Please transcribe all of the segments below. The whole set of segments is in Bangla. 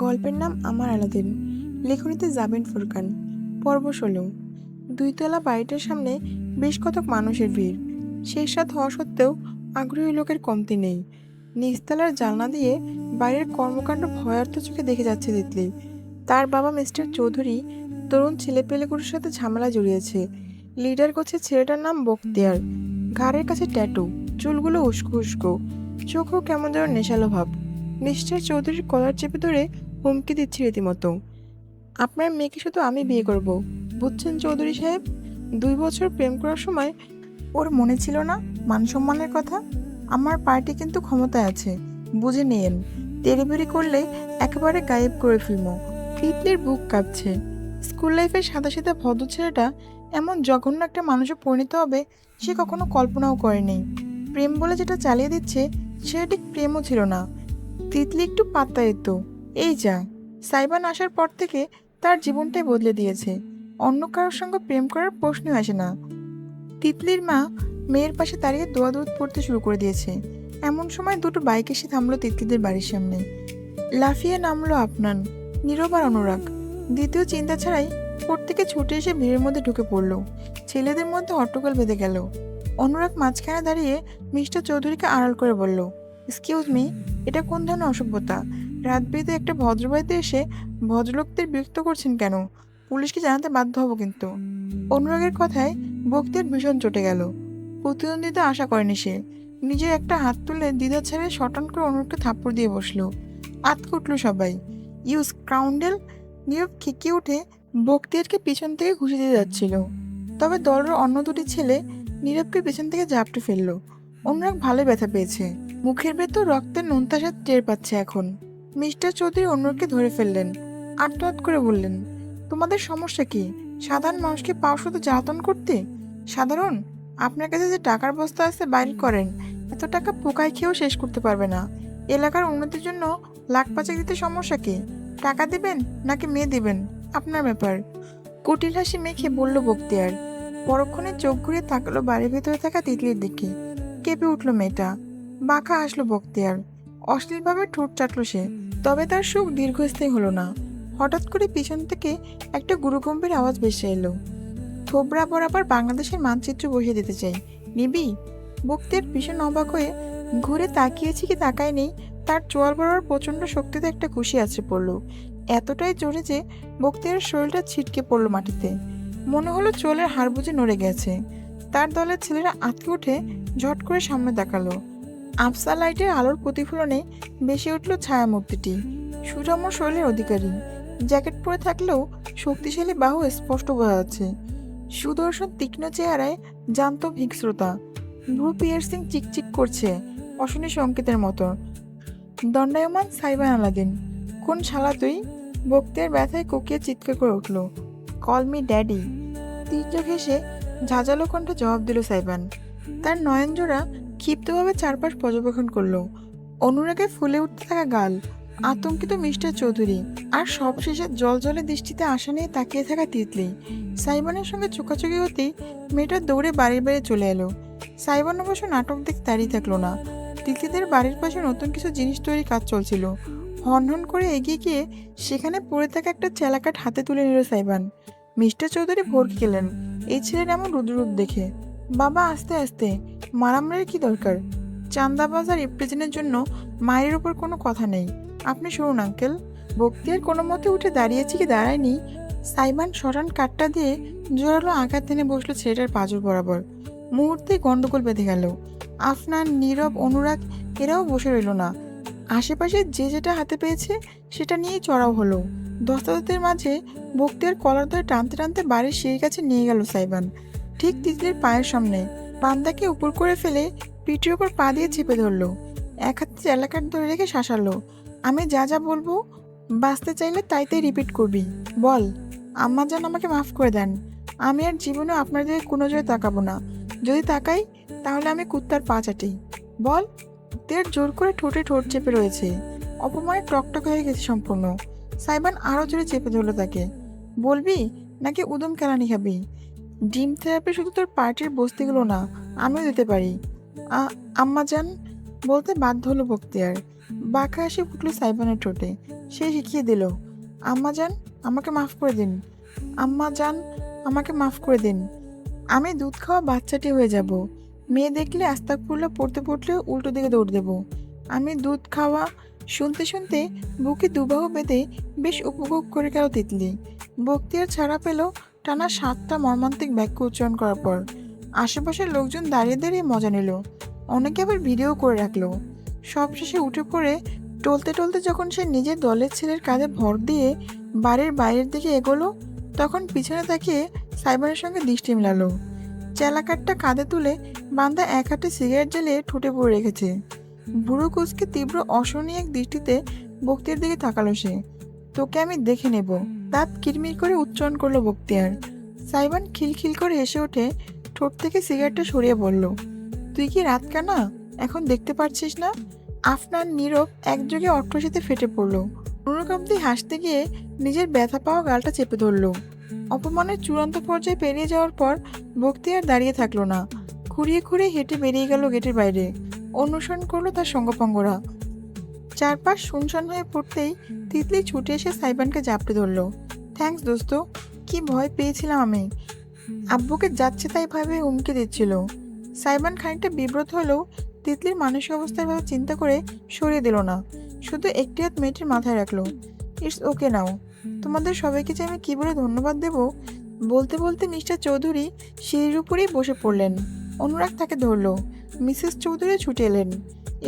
গল্পের নাম আমার আলাদিন। লেখনীতে জাবিন ফুরকান। পর্ব ১৬। দুইতলা বাড়িটার সামনে বেশ কতক মানুষের ভিড়। শেষ রাত হওয়া সত্ত্বেও আগ্রহী লোকের কমতি নেই। নিচতলার জানলা দিয়ে বাইরের কর্মকাণ্ড ভয়ার্থ চোখে দেখে যাচ্ছে তিতলি। তার বাবা মিস্টার চৌধুরী তরুণ ছেলেপেলেগুলোর সাথে ঝামেলা জড়িয়েছে। লিডার গোছের ছেলেটার নাম বখতিয়ার। ঘাড়ের কাছে ট্যাটু, চুলগুলো উস্কো উস্কো, চোখও কেমন যেন নেশালো ভাব। মিস্টার চৌধুরীর কলার চেপে ধরে হুমকি দিচ্ছে রীতিমতো, আপনার মেয়েকে শুধু আমি বিয়ে করব, বুঝছেন চৌধুরী সাহেব? ২ বছর প্রেম করার সময় ওর মনে ছিল না মান সম্মানের কথা? আমার পার্টি কিন্তু ক্ষমতায় আছে, বুঝে নিয়েন। তেড়িবেড়ি করলে একেবারে গায়েব করে ফেলবো। তিতলির বুক কাঁপছে। স্কুল লাইফের সাদাসিধা ভদ্র ছেলেটা এমন জঘন্য একটা মানুষে পরিণত হবে সে কখনো কল্পনাও করেনি। প্রেম বলে যেটা চালিয়ে দিচ্ছে সেটা ঠিক প্রেমও ছিল না। তিতলি একটু পাত্তা দিত। এই যা, সাইবান আসার পর থেকে তার জীবনটাই বদলে দিয়েছে। অন্য কারোর সঙ্গে প্রেম করার প্রশ্নই আসে না। তিতলির মা মেয়ের পাশে দাঁড়িয়ে দোয়া দূত পড়তে শুরু করে দিয়েছে। এমন সময় দুটো বাইক এসে থামলো তিতলিদের বাড়ির সামনে। লাফিয়ে নামলো আপনান, নীরব আর অনুরাগ। দ্বিতীয় চিন্তা ছাড়াই প্রত্যেকে ছুটে এসে ভিড়ের মধ্যে ঢুকে পড়লো। ছেলেদের মধ্যে হট্টগোল বেঁধে গেল। অনুরাগ মাঝখানে দাঁড়িয়ে মিস্টার চৌধুরীকে আড়াল করে বলল, এক্সকিউজ মি, এটা কোন ধরনের অসভ্যতা? রাত বিরেতে একটা ভদ্রবাড়িতে এসে ভদ্রলোকদের বিরক্ত করছেন কেন? পুলিশকে জানাতে বাধ্য হব কিন্তু। অনুরাগের কথায় বক্তিয়ার ভীষণ চটে গেল। প্রতিদ্বন্দ্বিতা আশা করেনি সে। নিজের একটা হাত তুলে দ্বিধা ছেড়ে শটান করে অনুরাগকে থাপ্পড় দিয়ে বসলো। আতকে উঠল সবাই। You scoundrel! নীরব খেকিয়ে উঠে বক্তিয়ারকে পিছন থেকে ঘুষি দিয়ে যাচ্ছিল। তবে দলের অন্য দুটি ছেলে নীরবকে পেছন থেকে ঝাপটে ফেললো। অনুরাগ ভালোই ব্যথা পেয়েছে। মুখের ভেতর রক্তের নোনতা টের পাচ্ছে এখন। মিস্টার চৌধুরী অনুরাগকে ধরে ফেললেন। আর্তনাদ করে বললেন, তোমাদের সমস্যা কি? সাধারণ মানুষকে পাও শুধু জ্বালাতন করতে? সাধারণ? আপনার কাছে যে টাকার বস্তা আছে বাইর করেন। এত টাকা পোকায় খেয়েও শেষ করতে পারবে না। এলাকার উন্নতির জন্য লাখ পাঁচেক দিতে সমস্যা কি? টাকা দিবেন নাকি মেয়ে দিবেন, আপনার ব্যাপার। কুটিল হাসি মেখে বলল বক্তিয়ার। পরক্ষণে চোখ ঘুরে তাকালো বাড়ির ভেতরে থাকা তিতলির দিকে। কেঁপে উঠল মেয়েটা। বাঁকা হাসলো বক্তিয়ার। অশ্লীলভাবে ঠোঁট চাটল সে। তবে তার সুখ দীর্ঘস্থায়ী হলো না। হঠাৎ করে পিছন থেকে একটা গুরুগম্ভীর আওয়াজ ভেসে এলো, থোবরা বরাবর বাংলাদেশের মানচিত্র বসিয়ে দিতে চাই, নিবি? বক্তিয়ার ভীষণ অবাক হয়ে ঘুরে তাকিয়েছি কি তাকায়নি, তার চোয়াল বরাবর প্রচণ্ড শক্তিতে একটা ঘুষি আছড়ে পড়ল। এতটাই জোরে যে বক্তিয়ারের শরীরটা ছিটকে পড়ল মাটিতে। মনে হলো চোয়ালের হাড় বুঝে নড়ে গেছে। তার দলের ছেলেরা আঁতকে উঠে ঝট করে সামনে তাকালো। আফসা লাইটের আলোর প্রতিফলনে ভেসে উঠল ছায়ামূর্তিটি। সুষম শৈলের অধিকারী। জ্যাকেট পরে থাকলেও শক্তিশালী বাহু স্পষ্ট বোঝা যাচ্ছে। সুদর্শন তীক্ষ্ণ চেহারায় জান্ত হিংস্রতা। ভ্রু পিয়ার্সিং চিকচিক করছে অশনি সংকেতের মতো। দণ্ডায়মান সাইবান আলাদিন। কোন শালা তুই? বক্তিয়ার ব্যথায় কোকিয়ে চিৎকার করে উঠল, কল মি ড্যাডি। তীর্য ঘেঁষে ঝাঁঝালো কণ্ঠে জবাব দিল সাইবান। তার নয়নজোড়া ক্ষিপ্তভাবে চারপাশ পর্যবেক্ষণ করলো। অনুরাগে ফুলে উঠতে থাকা গাল, আতঙ্কিত মিস্টার চৌধুরী, আর সবশেষে জলজলে দৃষ্টিতে আশা নিয়ে তাকিয়ে থাকা তিতলি। সাইবানের সঙ্গে চোখাচোখি হতেই মেয়েটা দৌড়ে বাড়ির বাইরে চলে এলো। সাইবান অবশ্য নাটক দেখতে দাঁড়িয়ে থাকলো না। তিতলিদের বাড়ির পাশে নতুন কিছু জিনিস তৈরির কাজ চলছিল। হনহন করে এগিয়ে গিয়ে সেখানে পড়ে থাকা একটা চেলাকাঠ হাতে তুলে নিল সাইবান। মিস্টার চৌধুরী ভরকে গেলেন এই ছেলের এমন রুদ্ররূপ দেখে। বাবা, আস্তে আস্তে, মারামারির কি দরকার? চান্দাবাজ আর ইপ্রিজনের জন্য মায়ের উপর কোনো কথা নেই। আপনি শুনুন আঙ্কেল। বক্তিয়ার কোনো মতে উঠে দাঁড়িয়েছে কি দাঁড়ায়নি, সাইবান সরান কাঠটা দিয়ে জোরালো আঘাত টেনে বসলো ছেলেটার পাঁজর বরাবর। মুহূর্তেই গন্ডগোল বেঁধে গেল। আফনান, নীরব, অনুরাগ এরাও বসে রইল না। আশেপাশে যে যেটা হাতে পেয়েছে সেটা নিয়েই চড়াও হলো। দস্তাদতের মাঝে বক্তিয়ার কলার ধরে টানতে টানতে বাড়ির সিঁড়ির কাছে নিয়ে গেল সাইবান, ঠিক তিতলির পায়ের সামনে। পান্দাকে উপর করে ফেলে পিঠের উপর পা দিয়ে চেপে ধরলো। এক হাতে এলাকার ধরে রেখে শাসালো, আমি যা যা বলবো বাঁচতে চাইলে তাই তাই রিপিট করবি। বল, আম্মা যেন আমাকে মাফ করে দেন। আমি আর জীবনেও আপনার দিকে কোনো জোরে তাকাবো না। যদি তাকাই তাহলে আমি কুত্তার পা চাটি। বল। তের জোর করে ঠোঁটে ঠোঁট চেপে রয়েছে। অপমানে টকটক হয়ে গেছে সম্পূর্ণ। সাইবান আরও জোরে চেপে ধরলো তাকে। বলবি নাকি উদম কেলানি খাবি? ড্রিম থেরাপি শুধু তোর পার্টির বস্তিগুলো না, আমিও দিতে পারি। আম্মা যান বলতে বাধ্য হলো বক্তিয়ার। বাঁকা হাসি ফুটল সাইবানের ঠোঁটে। সে শিখিয়ে দিল, আম্মা যান, আমাকে মাফ করে দিন। আম্মা যান, আমাকে মাফ করে দিন। আমি দুধ খাওয়া বাচ্চাটি হয়ে যাব। মেয়ে দেখলে আস্তাগফিরুল্লাহ পড়তে পড়লেও উল্টো দিকে দৌড় দেব। আমি দুধ খাওয়া। শুনতে শুনতে বুকে দুবাহু বেঁধে বেশ উপভোগ করে গেল তিতলি। বক্তিয়ার ছাড়া পেল টানা 7টা মর্মান্তিক বাক্য উচ্চারণ করার পর। আশেপাশের লোকজন দাঁড়িয়ে দাঁড়িয়ে মজা নিল, অনেকে আবার ভিডিও করে রাখলো। সবশেষে উঠে পড়ে টলতে টলতে যখন সে নিজের দলের ছেলের কাঁধে ভর দিয়ে বাড়ির বাইরের দিকে এগোলো, তখন পিছনে তাকিয়ে সাইবারের সঙ্গে দৃষ্টি মেলালো। চেলাকাঠটা কাঁধে তুলে বান্দা এক হাতে সিগারেট জ্বালিয়ে ঠোঁটে পড়ে রেখেছে। বুড়ো কুচকে তীব্র অসহনীয় এক দৃষ্টিতে বক্তিয়ার দিকে তাকালো সে। তোকে আমি দেখে নেব, দাঁত কিরমির করে উচ্চারণ করলো বক্তিয়ার। সাইবান খিলখিল করে হেসে ওঠে, ঠোঁট থেকে সিগারেটটা সরিয়ে বলল, তুই কি রাত কানা, এখন দেখতে পারছিস না? আফনান নীরব একযোগে অট্টহাসিতে ফেটে পড়ল। অনুরকান্তি হাসতে গিয়ে নিজের ব্যথা পাওয়া গালটা চেপে ধরল। অপমানের চূড়ান্ত পর্যায়ে পেরিয়ে যাওয়ার পর বক্তিয়ার দাঁড়িয়ে থাকলো না, খুঁড়িয়ে খুঁড়িয়ে হেঁটে বেরিয়ে গেল গেটের বাইরে। অনুসরণ করলো তার সঙ্গপাঙ্গরা। চারপাশ শুনশান হয়ে পড়তেই তিতলি ছুটে এসে সাইবানকে জাপটে ধরল। থ্যাঙ্কস দোস্ত, কি ভয় পেয়েছিলাম আমি। আব্বুকে যাচ্ছে তাই ভাবে হুমকি দিচ্ছিল। সাইবান খানিকটা বিব্রত হলেও তিতলির মানসিক অবস্থার ভাবে চিন্তা করে সরিয়ে দিল না, শুধু একটি হাত মেয়েটির মাথায় রাখলো। ইটস ওকে নাও। তোমাদের সবাইকে যে আমি কী বলে ধন্যবাদ দেব। বলতে বলতে মিস্টার চৌধুরী সিঁড়ির উপরেই বসে পড়লেন। অনুরাগ তাকে ধরল। মিসেস চৌধুরী ছুটে এলেন।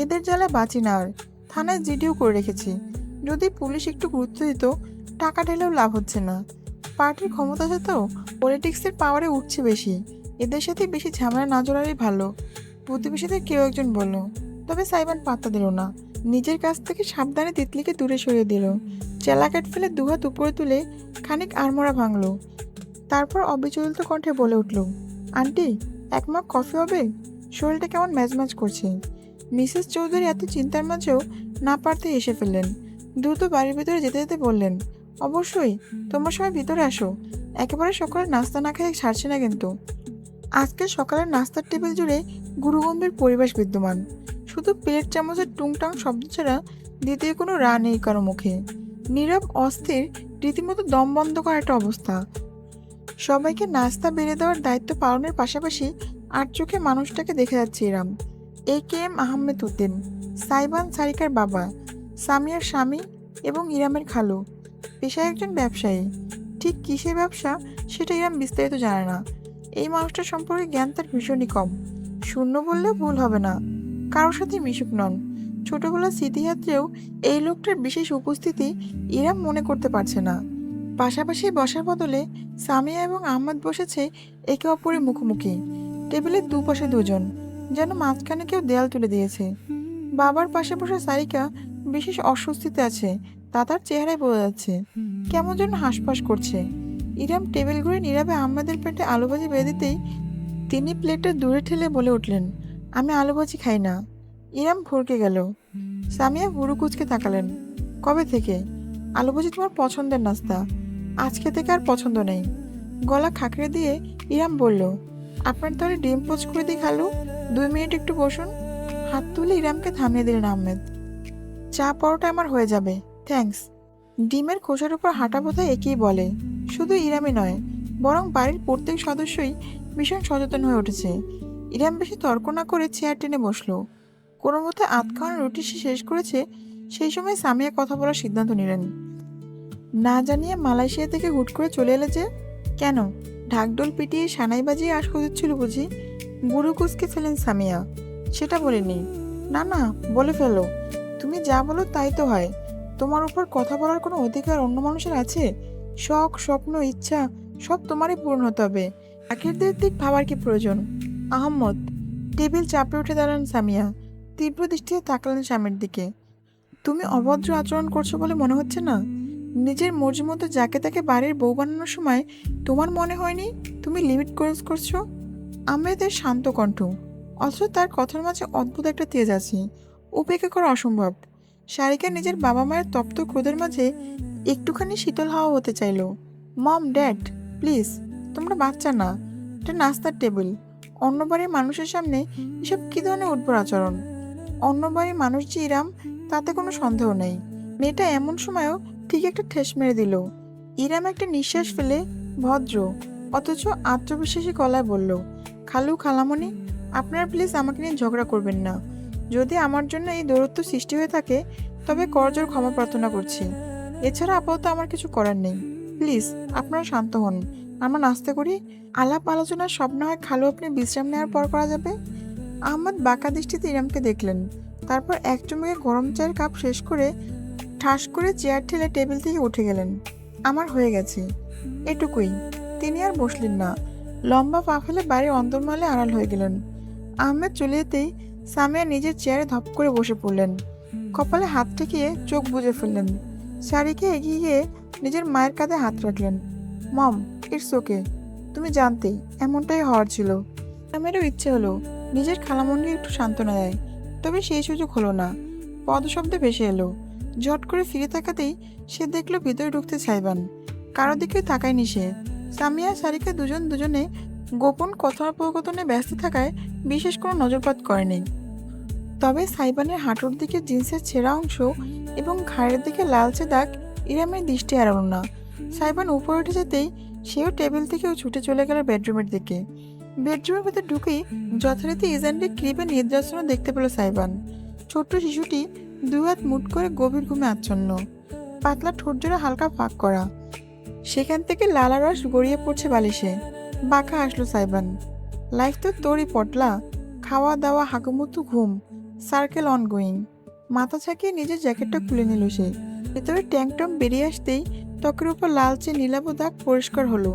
এদের জ্বালা বাঁচি না আর, থানায় জিডিও করে রেখেছি। যদি পুলিশ একটু গুরুত্ব দিত, টাকা ঢেলেও লাভ হচ্ছে না। পার্টির ক্ষমতা আছে তো, পলিটিক্সের পাওয়ারে উঠছে বেশি। এদের সাথে বেশি ঝামেলা না জড়ারই ভালো, প্রতিবেশীদের কেউ একজন বলল। তবে সাইবান পাত্তা দিল না, নিজের কাছ থেকে সাবধানে তিতলিকে দূরে সরিয়ে দিল। চেলাকাট ফেলে দুহাত উপরে তুলে খানিক আড়মোড়া ভাঙল। তারপর অবিচলিত কণ্ঠে বলে উঠল, আন্টি, এক মগ কফি হবে? শরীরটা কেমন ম্যাজম্যাজ করছে। মিসেস চৌধুরী এত চিন্তার মাঝেও না পারতে এসে ফেললেন। দ্রুত বাড়ির ভিতরে যেতে যেতে বললেন, অবশ্যই, তোমরা সবাই ভিতরে আসো। একেবারে সকালে নাস্তা না খেয়ে ছাড়ছে না কিন্তু। আজকে সকালের নাস্তার টেবিল জুড়ে গুরুগম্ভীর পরিবেশ বিদ্যমান। শুধু প্লেট চামচের টুংটাং শব্দ ছাড়া দ্বিতীয় কোনো রা নেই কারো মুখে। নীরব, অস্থির, রীতিমতো দম বন্ধ করা একটা অবস্থা। সবাইকে নাস্তা বেড়ে দেওয়ার দায়িত্ব পালনের পাশাপাশি আর চোখে মানুষটাকে দেখে যাচ্ছে ইরাম, AKM আহমেদ উদ্দিন, সাইবান সারিকার বাবা, সামিয়ার স্বামী এবং ইরামের খালু। পেশায় একজন ব্যবসায়ী। ঠিক কিসের ব্যবসা সেটা ইরাম বিস্তারিত জানে না। এই মানুষটার সম্পর্কে জ্ঞান তার ভীষণই কম। শূন্য বললেও ভুল হবে না। কারোর সাথে মিশুক নন। ছোটবেলার স্মৃতিহাত্রেও এই লোকটার বিশেষ উপস্থিতি ইরাম মনে করতে পারছে না। পাশাপাশি বসার বদলে সামিয়া এবং আহমদ বসেছে একে অপরের মুখোমুখি। টেবিলের দুপাশে দুজন, যেন মাঝখানে কেউ দেয়াল তুলে দিয়েছে। বাবার পাশে বসে সারিকা বিশেষ অস্বস্তিতে আছে, তা তার চেহারায় বোঝা যাচ্ছে। কেমন যেন হাঁসফাঁস করছে। ইরাম টেবিল ঘুরে নীরবে আহমেদের পেটে আলুভাজি বেঁধে দিতেই তিনি প্লেটটা দূরে ঠেলে বলে উঠলেন, আমি আলুভাজি খাই না। ইরাম ভরকে গেল। সামিয়া বুড়ো কুচকে তাকালেন, কবে থেকে? আলুভাজি তোমার পছন্দের নাস্তা, আজকে থেকে আর পছন্দ নেই। গলা খাকড়ে দিয়ে ইরাম বলল, আপনার তাহলে ডিম পোচ করে দিই খালু, 2 মিনিট একটু বসুন। হাত তুলে ইরামকে থামিয়ে দিলেন আহমেদ। চা পরোটা আমার হয়ে যাবে, থ্যাঙ্কস। ডিমের খোসার উপর হাঁটা বোধহয় একেই বলে। শুধু ইরামই নয়, বরং বাড়ির প্রত্যেক সদস্যই ভীষণ সচেতন হয়ে উঠেছে। ইরাম বেশি তর্ক না করে চেয়ার টেনে বসলো। কোনো মতে আধ খাওয়ানো রুটি সে শেষ করেছে, সেই সময় সামিয়া কথা বলার সিদ্ধান্ত নিলেন। না জানিয়ে মালয়েশিয়া থেকে হুট করে চলে এলে যে? কেন, ঢাকঢোল পিটিয়ে সানাই বাজিয়ে আশ খুঁজছিল বুঝি? বুড়ো কুচকে ফেলেন সামিয়া। সেটা বলিনি। না না, বলে ফেলো। তুমি যা বলো তাই তো হয়। তোমার উপর কথা বলার কোনো অধিকার অন্য মানুষের আছে? শখ, স্বপ্ন, ইচ্ছা সব তোমারই পূরণ হতে হবে। আখেরদের দিক ভাবার কি প্রয়োজন? আহম্মদ। টেবিল চাপড়ে উঠে দাঁড়ান সামিয়া। তীব্র দৃষ্টিতে তাকালেন স্বামীর দিকে। তুমি অভদ্র আচরণ করছো বলে মনে হচ্ছে না? নিজের মর্জি মতো যাকে তাকে বাড়ির বউ বানানোর সময় তোমার মনে হয়নি তুমি লিমিট ক্রস করছো? আহমেদের শান্ত কণ্ঠ, অথচ তার কথার মাঝে অদ্ভুত একটা তেজ আছে। উপেক্ষা করা অসম্ভব। সারিকা নিজের বাবা মায়ের তপ্ত ক্রোধের মাঝে একটুখানি শীতল হাওয়া হতে চাইল। মম, ড্যাড, প্লিজ, তোমরা বাচ্চা না, এটা নাস্তার টেবিল। অন্য বাড়ির মানুষের সামনে এসব কী ধরনের উদ্ভট আচরণ? অন্য বাড়ির মানুষ যে ইরাম তাতে কোনো সন্দেহ নেই। মেয়েটা এমন সময়ও ঠিক একটা ঠেস মেরে দিল। ইরাম একটা নিঃশ্বাস ফেলে ভদ্র অথচ আত্মবিশ্বাসী গলায় বলল, খালু খালামণি, আপনারা প্লিজ আমাকে নিয়ে ঝগড়া করবেন না। যদি আমার জন্য এই দূরত্ব সৃষ্টি হয়ে থাকে তবে করজোর ক্ষমা প্রার্থনা করছি। এছাড়া আপাতত আমার কিছু করার নেই। প্লিজ আপনারা শান্ত হন, আমরা নাস্তা করি। আলাপ আলোচনা সব না হয় খালু আপনি বিশ্রাম নেওয়ার পর করা যাবে। আহমদ বাঁকা দৃষ্টিতে ইরামকে দেখলেন, তারপর এক চুমুকে গরম চায়ের কাপ শেষ করে ঠাস করে চেয়ার ঠেলে টেবিল থেকে উঠে গেলেন। আমার হয়ে গেছে, এটুকুই। তিনি আর বসলেন না, লম্বা পা ফেলে বাড়ির অন্দরমহলে আড়াল হয়ে গেলেন। আহমেদ চলে যেতেই সামিয়া নিজের চেয়ারে ধপ করে বসে পড়লেন, কপালে হাত ঠেকিয়ে চোখ বুজে ফেললেন। শাড়িকে এগিয়ে গিয়ে নিজের মায়ের কাঁধে হাত রাখলেন। মম, ইটস ওকে, তুমি জানতে এমনটাই হওয়ার ছিল। আমারও ইচ্ছে হলো নিজের খালামণিকে একটু সান্ত্বনা দেয়, তবে সেই সুযোগ হলো না। পদশব্দে ভেসে এলো। ঝট করে ফিরে তাকাতেই সে দেখলো ভিতরে ঢুকতে সাইবান। কারো দিকে তাকায়নি সে। সামিয়া শাড়িকে দুজনে গোপন কথোপকথনে ব্যস্ত থাকায় বিশেষ কোনো নজরপাত করেনি। তবে সাইবানের হাঁটুর দিকে জিন্সের ছেঁড়া অংশ এবং ঘাড়ের দিকে লালচে দাগ ইরামের দৃষ্টি এড়ালো না। সাইবান উপরে উঠে যেতেই সেও টেবিল থেকেও ছুটে চলে গেল বেডরুমের দিকে। বেডরুমের ভেতর ঢুকেই যথারীতি ইজানকে ক্রিপে নির্যাতন দেখতে পেল সাইবান। ছোট্ট শিশুটি দুই হাত মুঠ করে গভীর ঘুমে আচ্ছন্ন, পাতলা ঠোঁট জোড়া হালকা ফাঁক করা। সেখান থেকে লালা রস গড়িয়ে পড়ছে বালিশে। বাঁকা আসলো সাইবান। লাইফ তো তোরই পটলা, খাওয়া দাওয়া হাগুমুতু ঘুম, সার্কেল অনগোয়িং। মাথা ছাকিয়ে নিজের জ্যাকেটটা খুলে নিল সে। ভেতরে ট্যাঙ্ক টপ বেরিয়ে আসতেই ত্বকের উপর লালচে নীলাভ দাগ পরিষ্কার হলো।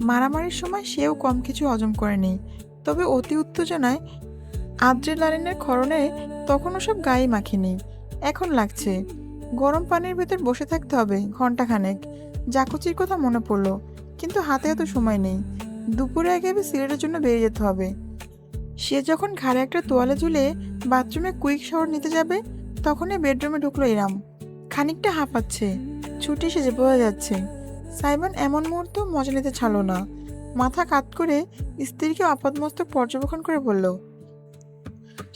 মারামারির সময় সেও কম কিছু হজম করেনি, তবে অতি উত্তেজনায় আদ্রেনালিনের ক্ষরণে তখনও সব গায়ে মাখিনি। এখন লাগছে। গরম পানির ভেতর বসে থাকতে হবে ঘন্টাখানেক। জাকুচির কথা মনে পড়লো, কিন্তু হাতে এত সময় নেই। দুপুরে আগে সিলেটের জন্য বেরিয়ে যেতে হবে। সে যখন ঘাড়ে একটা তোয়ালে ঝুলে বাথরুমে কুইক শাওয়ার নিতে যাবে, তখনই বেডরুমে ঢুকলো ইরাম। খানিকটা হাঁপাচ্ছে, ছুটি সেজে বোঝা যাচ্ছে। সাইবান এমন মুহূর্ত মজা নিতে ছাড়লো না। মাথা কাত করে স্ত্রীকে আপাদমস্তক পর্যবেক্ষণ করে বলল,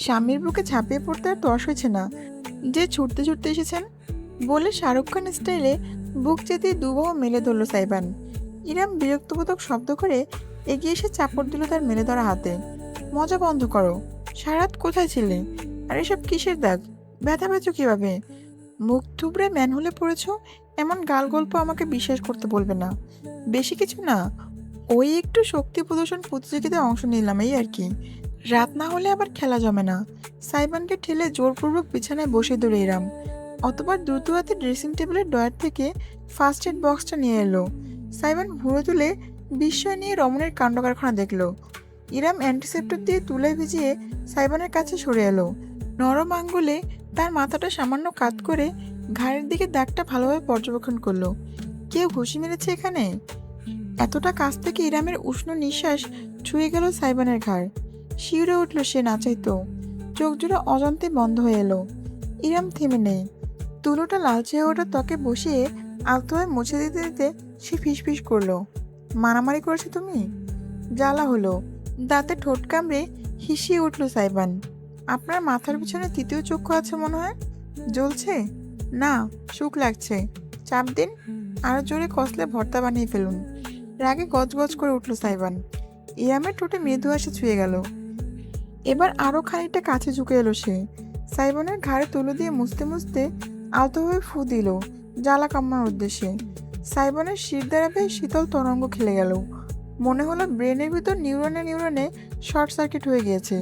স্বামীর বুকে ঝাঁপিয়ে পড়তে আর তর্স হয়েছে না যে ছুটতে ছুটতে এসেছেন। বলে শাহরুখ খান স্টাইলে বুক চেতিয়ে দুবাহু মেলে ধরল সাইবান। ইরাম বিরক্তবোধক শব্দ করে এগিয়ে এসে চাপড় দিল তার মেলে ধরা হাতে। মজা বন্ধ করো, সারাত কোথায় ছিলে? আর এসব কিসের দাগ? ব্যথা পেয়েছো কিভাবে? মুখ থুবড়ে ম্যানহোলে পড়েছ, এমন গাল গল্প আমাকে বিশ্বাস করতে বলবে না। বেশি কিছু না, ওই একটু শক্তি প্রদর্শন প্রতিযোগিতায় অংশ নিলাম, এই আর কি। রাত না হলে আবার খেলা জমে না। সাইবানকে ঠেলে জোরপূর্বক বিছানায় বসে দিল ইরাম। অতবার দ্রুত হাতে ড্রেসিং টেবিলের ডয়ার থেকে ফার্স্ট এড বক্সটা নিয়ে এলো। সাইবান ভুঁড়ো তুলে বিস্ময় নিয়ে রমণের কাণ্ড কারখানা দেখলো। ইরাম অ্যান্টিসেপ্টিক দিয়ে তুলে ভিজিয়ে সাইবানের কাছে সরে এলো। নরম আঙ্গুলে তার মাথাটা সামান্য কাত করে ঘাড়ের দিকে দাগটা ভালোভাবে পর্যবেক্ষণ করলো। কেউ ঘুষি মেরেছে এখানে? এতটা কাছ থেকে ইরামের উষ্ণ নিঃশ্বাস ছুঁয়ে গেল সাইবানের ঘাড়। শিউরে উঠল সে, না চাইতো। চোখ জোড়া অজান্তে বন্ধ হয়ে এলো। ইরাম থেমে নেই। তুলোটা লালচে হয়ে ওটা ত্বকে বসিয়ে আলতোভাবে মুছে দিতে দিতে সে ফিসফিস করলো, মারামারি করেছো তুমি? জ্বালা হলো। দাঁতে ঠোঁট কামড়ে হিসিয়ে উঠল সাইবান। আপনার মাথার পিছনে তৃতীয় চক্ষু আছে মনে হয়। জ্বলছে? না, সুখ লাগছে। চাপ দিন, আরো জোরে কষলে ভর্তা বানিয়ে ফেলুন। রাগে গজগজ করে উঠল সাইবান। ইরামের ঠোঁটে মৃদু হাসি ছুঁয়ে গেল। এবার আরো খানিকটা কাছে ঝুঁকে এলো সে। সাইবানের ঘাড়ে তুলো দিয়ে মুছতে মুছতে আলতোভাবে ফু দিল জ্বালা কামানোর উদ্দেশ্যে। সাইবানের শিরদাঁড়া বেয়ে শীতল তরঙ্গ খেলে গেল। মনে হলো ব্রেনের ভিতর নিউরনে শর্ট সার্কিট হয়ে গিয়েছে।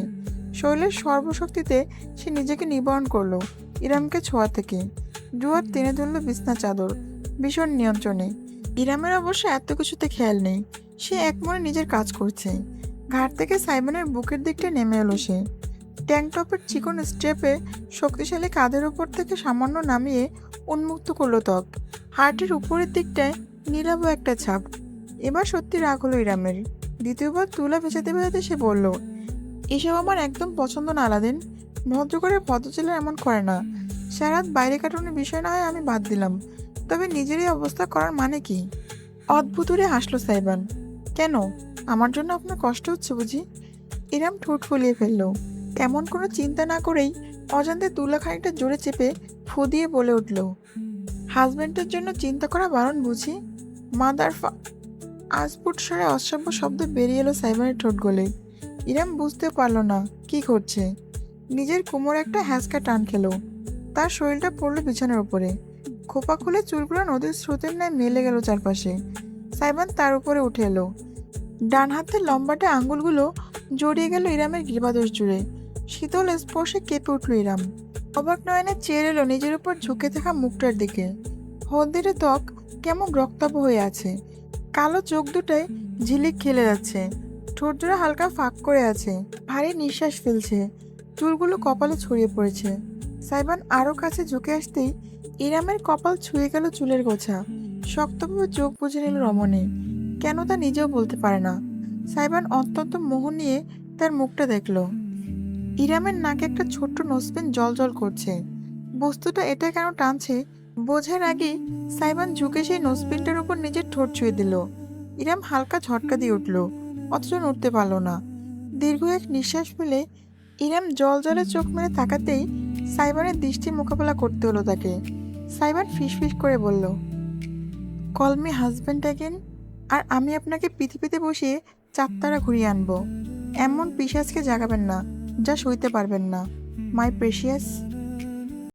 শরীরের সর্বশক্তিতে সে নিজেকে নিবারণ করলো ইরামকে ছোঁয়া থেকে। জুয়ার টেনে ধরল বিছনা চাদর, ভীষণ নিয়ন্ত্রণে। ইরামের অবশ্য এত কিছুতে খেয়াল নেই, সে একমনে নিজের কাজ করছে। ঘাট থেকে সাইবানের বুকের দিকটা নেমে এলো সে। ট্যাঙ্ক টপের চিকন স্টেপে শক্তিশালী কাঁধের উপর থেকে সামান্য নামিয়ে উন্মুক্ত করলো ত্বক। হার্টের উপরের দিকটায় নীলাভ একটা ছাপ। এবার সত্যি রাগ হলো ইরামের। দ্বিতীয়বার তুলা ভেজাতে ভেজাতে সে বলল, এসব আমার একদম পছন্দ না আলাদিন। ভদ্র করে ভদ্রছেলে এমন করে না। সারাত বাইরে কাটানোর বিষয় না হয় আমি বাদ দিলাম, তবে নিজের এই অবস্থা করার মানে কি? অদ্ভুতুরে হাসলো সাইবান। কেন, আমার জন্য আপনার কষ্ট হচ্ছে বুঝি? ইরাম ঠোঁট ফুলিয়ে ফেললো। এমন কোনো চিন্তা না করেই অজান্তে তুলা খানিকটা জোরে চেপে ফু দিয়ে বলে উঠল, হাজবেন্ডের জন্য চিন্তা করা বারণ বুঝি? মাদার আস্ফুট স্বরে অসভ্য শব্দ বেরিয়ে এলো সাইবানের ঠোঁট গলে। ইরাম বুঝতে পারল না কি করছে। নিজের কোমরে একটা হ্যাঁচকা টান খেলো। তার শরীরটা পড়লো বিছানার উপরে। খোপা খুলে চুলগুলো নদীর স্রোতের ন্যায় মেলে গেল চারপাশে। সাইবান তার উপরে উঠে এলো। ডান হাতের লম্বাটে আঙ্গুলগুলো জড়িয়ে গেল ইরামের গ্রীবাদোষ জুড়ে। শীতল স্পর্শে কেঁপে উঠল ইরাম। অবাক নয়নে চেয়ে এলো নিজের উপর ঝুঁকে থাকা মুখটার দিকে। হলদেটে ত্বক কেমন রক্তাভ হয়ে আছে। কালো চোখ দুটায় ঝিলিক খেলে যাচ্ছে। ঠোঁট জোড়া হালকা ফাঁক করে আছে। ভারী নিঃশ্বাস ফেলছে। চুলগুলো কপালে ছড়িয়ে পড়েছে। সাইবান আরো কাছে ঝুঁকে আসতেই ইরামের কপাল ছুঁয়ে গেল চুলের গোছা। শক্তভাবে চোখ বুজে নিল রমণী। কেন তা নিজেও বলতে পারে না। সাইবান অত্যন্ত মোহ নিয়ে তার মুখটা দেখল। ইরামের নাকে একটা ছোট্ট নোজপিন জল জল করছে। বস্তুটা এটা কেন টানছে বোঝার আগেই সাইবান ঝুঁকে সেই নোজপিনটার উপর নিজের ঠোঁট ছুঁয়ে দিল। ইরাম হালকা ঝটকা দিয়ে উঠল, অথচ নড়তে পারল না। দীর্ঘ এক নিঃশ্বাস ফেলে ইরাম জল জলে চোখ মেরে তাকাতেই সাইবানের দৃষ্টি মোকাবেলা করতে হলো তাকে। সাইবান ফিসফিস করে বলল, কল মি হাজব্যান্ড অ্যাগেন। আর আমি আপনাকে পৃথিবীতে বসিয়ে চাঁদতারা ঘুরিয়ে আনবো। এমন পিশাচকে জাগাবেন না যা সইতে পারবেন না, মাই প্রেশিয়াস।